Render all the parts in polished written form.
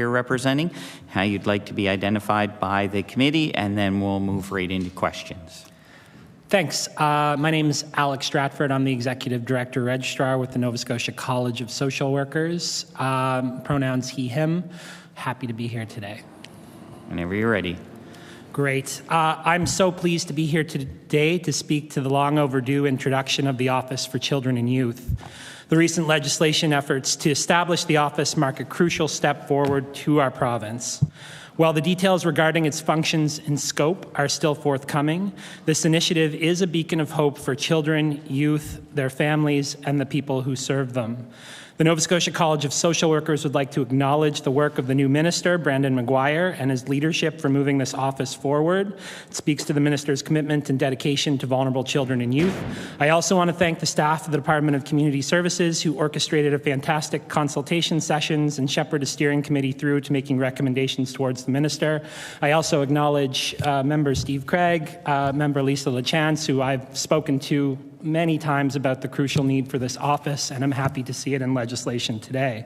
you're representing, how you'd like to be identified by the committee, and then we'll move right into questions. Thanks. My name is Alec Stratford. I'm the Executive Director Registrar with the Nova Scotia College of Social Workers. Pronouns he, him. Happy to be here today. Whenever you're ready. Great. I'm so pleased to be here today to speak to the long overdue introduction of the Office for Children and Youth. The recent legislation efforts to establish the office mark a crucial step forward to our province. While the details regarding its functions and scope are still forthcoming, this initiative is a beacon of hope for children, youth, their families, and the people who serve them. The Nova Scotia College of Social Workers would like to acknowledge the work of the new minister, Brandon Maguire, and his leadership for moving this office forward. It speaks to the minister's commitment and dedication to vulnerable children and youth. I also want to thank the staff of the Department of Community Services who orchestrated a fantastic consultation sessions and shepherded a steering committee through to making recommendations towards the minister. I also acknowledge Member Steve Craig, Member Lisa LaChance, who I've spoken to many times about the crucial need for this office, and I'm happy to see it in legislation today.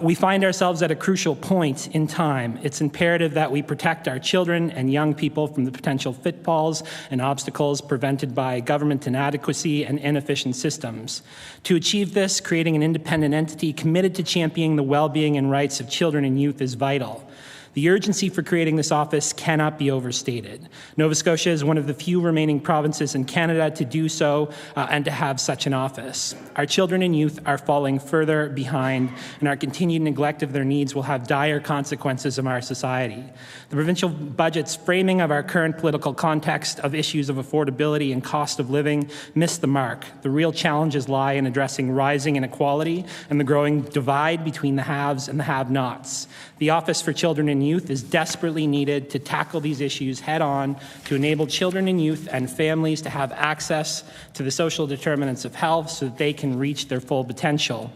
We find ourselves at a crucial point in time. It's imperative that we protect our children and young people from the potential pitfalls and obstacles prevented by government inadequacy and inefficient systems. To achieve this, creating an independent entity committed to championing the well-being and rights of children and youth is vital. The urgency for creating this office cannot be overstated. Nova Scotia is one of the few remaining provinces in Canada to do so and to have such an office. Our children and youth are falling further behind, and our continued neglect of their needs will have dire consequences in our society. The provincial budget's framing of our current political context of issues of affordability and cost of living missed the mark. The real challenges lie in addressing rising inequality and the growing divide between the haves and the have-nots. The Office for Children and Youth is desperately needed to tackle these issues head-on to enable children and youth and families to have access to the social determinants of health so that they can reach their full potential.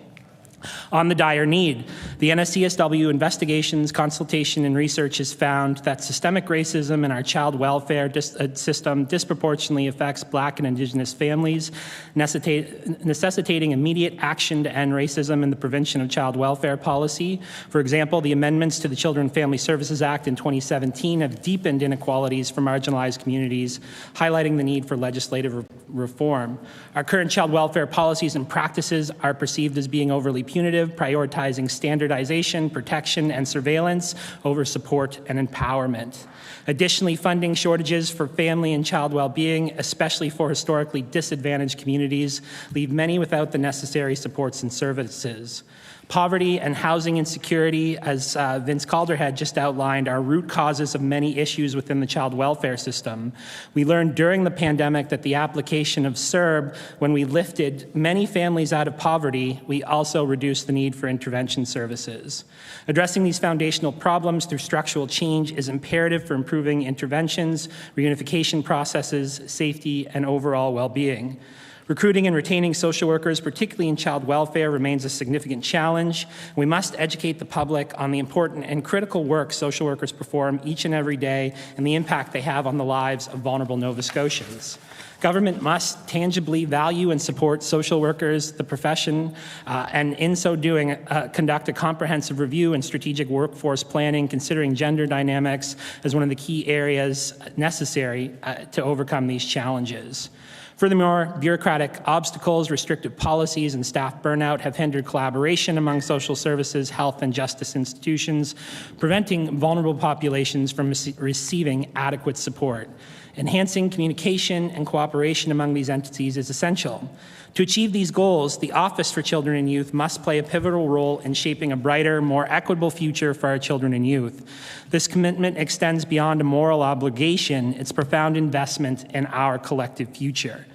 On the dire need, the NSCSW investigations, consultation, and research has found that systemic racism in our child welfare system disproportionately affects Black and Indigenous families, necessitating immediate action to end racism in the prevention of child welfare policy. For example, the amendments to the Children and Family Services Act in 2017 have deepened inequalities for marginalized communities, highlighting the need for legislative reform. Our current child welfare policies and practices are perceived as being overly punitive, prioritizing standardization, protection, and surveillance over support and empowerment. Additionally, funding shortages for family and child well-being, especially for historically disadvantaged communities, leave many without the necessary supports and services. Poverty and housing insecurity, as Vince Calder had just outlined, are root causes of many issues within the child welfare system. We learned during the pandemic that the application of CERB, when we lifted many families out of poverty, we also reduced the need for intervention services. Addressing these foundational problems through structural change is imperative for improving interventions, reunification processes, safety, and overall well-being. Recruiting and retaining social workers, particularly in child welfare, remains a significant challenge. We must educate the public on the important and critical work social workers perform each and every day and the impact they have on the lives of vulnerable Nova Scotians. Government must tangibly value and support social workers, the profession, and in so doing, conduct a comprehensive review and strategic workforce planning, considering gender dynamics as one of the key areas necessary to overcome these challenges. Furthermore, bureaucratic obstacles, restrictive policies, and staff burnout have hindered collaboration among social services, health, and justice institutions, preventing vulnerable populations from receiving adequate support. Enhancing communication and cooperation among these entities is essential. To achieve these goals, the Office for Children and Youth must play a pivotal role in shaping a brighter, more equitable future for our children and youth. This commitment extends beyond a moral obligation, its profound investment in our collective future.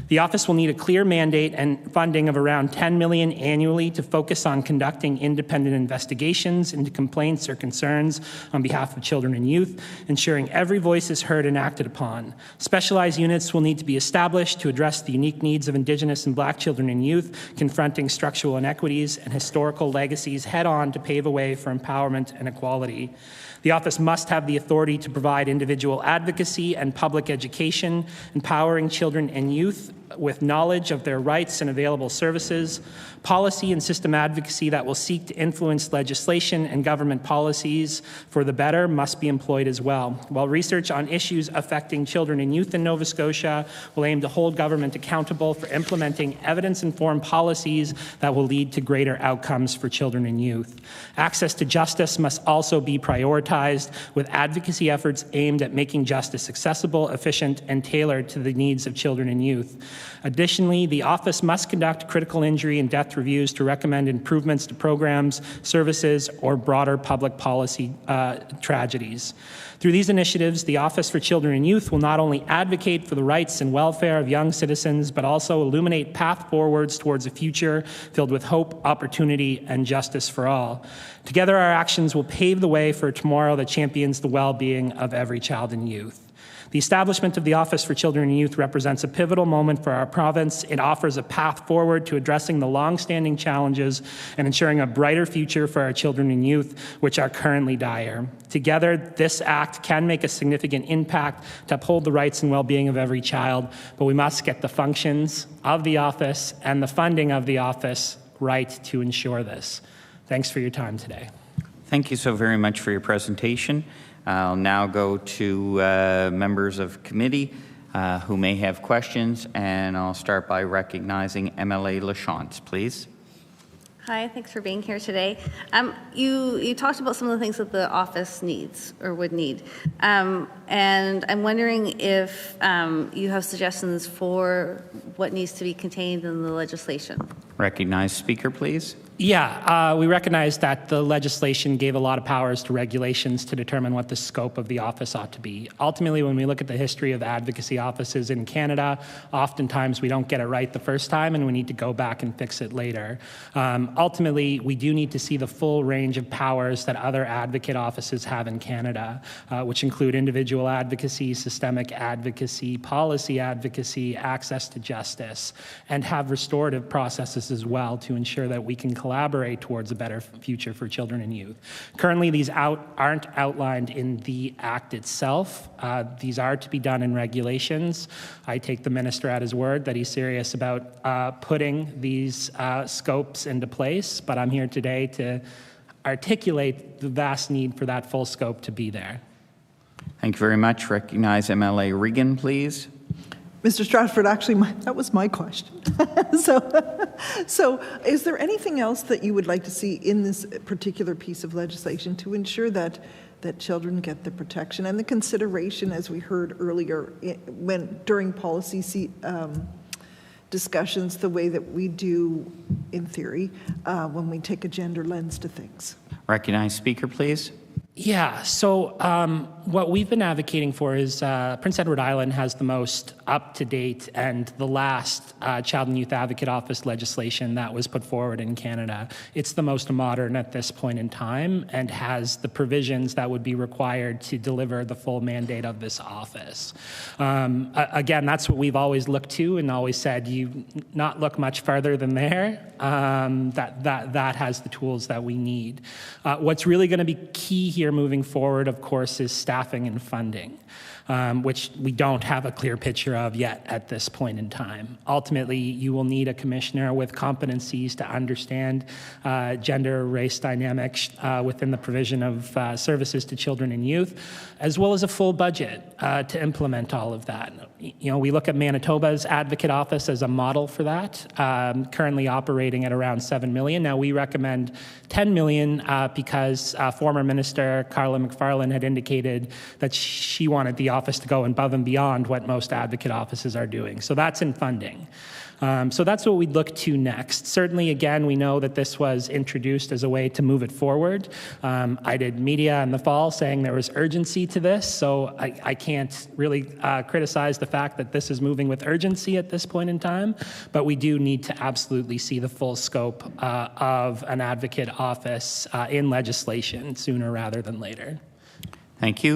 The office will need a clear mandate and funding of around $10 million annually to focus on conducting independent investigations into complaints or concerns on behalf of children and youth, ensuring every voice is heard and acted upon. Specialized units will need to be established to address the unique needs of Indigenous and Black children and youth, confronting structural inequities and historical legacies head-on to pave a way for empowerment and equality. The office must have the authority to provide individual advocacy and public education, empowering children and youth youth with knowledge of their rights and available services, policy and system advocacy that will seek to influence legislation and government policies for the better must be employed as well, while research on issues affecting children and youth in Nova Scotia will aim to hold government accountable for implementing evidence-informed policies that will lead to greater outcomes for children and youth. Access to justice must also be prioritized, with advocacy efforts aimed at making justice accessible, efficient, and tailored to the needs of children and youth. Additionally, the office must conduct critical injury and death reviews to recommend improvements to programs, services, or broader public policy tragedies. Through these initiatives, the Office for Children and Youth will not only advocate for the rights and welfare of young citizens, but also illuminate path forwards towards a future filled with hope, opportunity, and justice for all. Together, our actions will pave the way for a tomorrow that champions the well-being of every child and youth. The establishment of the Office for Children and Youth represents a pivotal moment for our province. It offers a path forward to addressing the long-standing challenges and ensuring a brighter future for our children and youth, which are currently dire. Together, this act can make a significant impact to uphold the rights and well-being of every child, but we must get the functions of the office and the funding of the office right to ensure this. Thanks for your time today. Thank you so very much for your presentation. I'll now go to members of committee who may have questions, and I'll start by recognizing MLA Lachance, please. Hi, thanks for being here today. You talked about some of the things that the office needs or would need, and I'm wondering if you have suggestions for what needs to be contained in the legislation. Recognized speaker, please. Yeah, we recognize that the legislation gave a lot of powers to regulations to determine what the scope of the office ought to be. Ultimately, when we look at the history of advocacy offices in Canada, oftentimes we don't get it right the first time and we need to go back and fix it later. Ultimately, we do need to see the full range of powers that other advocate offices have in Canada, which include individual advocacy, systemic advocacy, policy advocacy, access to justice, and have restorative processes as well to ensure that we can collaborate towards a better future for children and youth. Currently, these aren't outlined in the Act itself. These are to be done in regulations. I take the minister at his word that he's serious about putting these scopes into place, but I'm here today to articulate the vast need for that full scope to be there. Thank you very much. Recognize MLA Regan, please. Mr. Stratford, actually, that was my question. So is there anything else that you would like to see in this particular piece of legislation to ensure that children get the protection and the consideration, as we heard earlier, during policy discussions, the way that we do in theory when we take a gender lens to things? Recognize speaker, please. Yeah, so what we've been advocating for is Prince Edward Island has the most up-to-date and the last Child and Youth Advocate Office legislation that was put forward in Canada. It's the most modern at this point in time and has the provisions that would be required to deliver the full mandate of this office. Again, that's what we've always looked to and always said, you not look much farther than there. That has the tools that we need. What's really going to be key here moving forward, of course, is staffing and funding, which we don't have a clear picture of yet at this point in time. Ultimately, you will need a commissioner with competencies to understand gender, race dynamics within the provision of services to children and youth, as well as a full budget to implement all of that. You know, we look at Manitoba's advocate office as a model for that, currently operating at around $7 million. Now, we recommend $10 million because former Minister Carla McFarland had indicated that she wanted the office to go above and beyond what most advocate offices are doing. So that's in funding. So that's what we'd look to next. Certainly, again, we know that this was introduced as a way to move it forward. I did media in the fall saying there was urgency to this, so I can't really criticize the fact that this is moving with urgency at this point in time, but we do need to absolutely see the full scope of an advocate office in legislation sooner rather than later. Thank you.